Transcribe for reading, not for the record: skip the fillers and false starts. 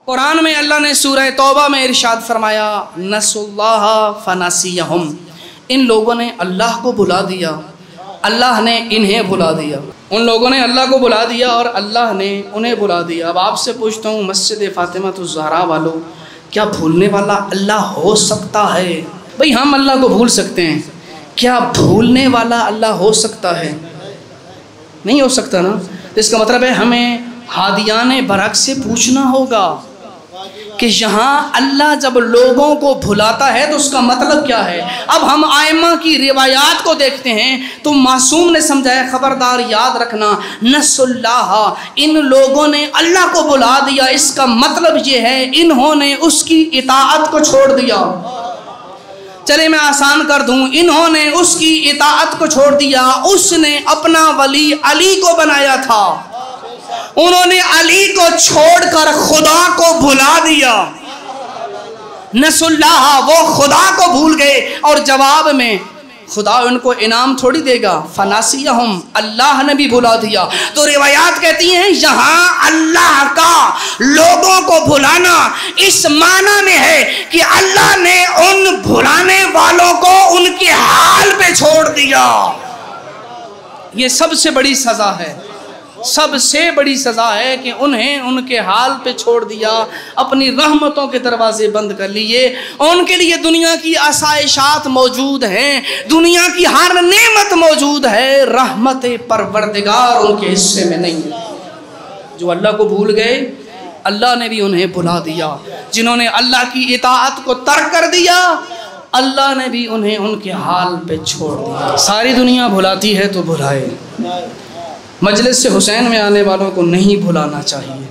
कुरान में अल्लाह ने सूरह तौबा में इरशाद फरमाया, नसुल्लाह फनसियहुम, इन लोगों ने अल्लाह को भुला दिया, अल्लाह ने इन्हें भुला दिया। उन लोगों ने अल्लाह को भुला दिया और अल्लाह ने उन्हें भुला दिया। अब आपसे पूछता हूँ, मस्जिद फातिमा तो ज़हरा वालों, क्या भूलने वाला अल्लाह हो सकता है? भाई हम अल्लाह को भूल सकते हैं, क्या भूलने वाला अल्लाह हो सकता है? नहीं हो सकता ना। तो इसका मतलब है हमें हादियाने बरक से पूछना होगा कि यहाँ अल्लाह जब लोगों को भुलाता है तो उसका मतलब क्या है। अब हम आइम्मा की रिवायात को देखते हैं तो मासूम ने समझाया, खबरदार याद रखना, नसुल्लाह, इन लोगों ने अल्लाह को भुला दिया, इसका मतलब ये है इन्होंने उसकी इताअत को छोड़ दिया। चले मैं आसान कर दूं, इन्होंने उसकी इताअत को छोड़ दिया। उसने अपना वली अली को बनाया था, उन्होंने अली को छोड़कर खुदा को भुला दिया। नसुल्लाह, वो खुदा को भूल गए और जवाब में खुदा उनको इनाम थोड़ी देगा। फनासियहुम, अल्लाह ने भी भुला दिया। तो रिवायात कहती हैं यहाँ अल्लाह का लोगों को भुलाना इस माना में है कि अल्लाह ने उन भुलाने वालों को उनके हाल पे छोड़ दिया। ये सबसे बड़ी सजा है, सबसे बड़ी सज़ा है कि उन्हें उनके हाल पे छोड़ दिया, अपनी रहमतों के दरवाजे बंद कर लिए। उनके लिए दुनिया की आसाइशात मौजूद हैं, दुनिया की हर नेमत मौजूद है, रहमत परवरदिगार उनके हिस्से में नहीं है। जो अल्लाह को भूल गए, अल्लाह ने भी उन्हें भुला दिया। जिन्होंने अल्लाह की इताअत को तर्क कर दिया, अल्लाह ने भी उन्हें उनके हाल पे छोड़ दिया। सारी दुनिया भुलाती है तो भुलाए, मजलिस से हुसैन में आने वालों को नहीं भुलाना चाहिए।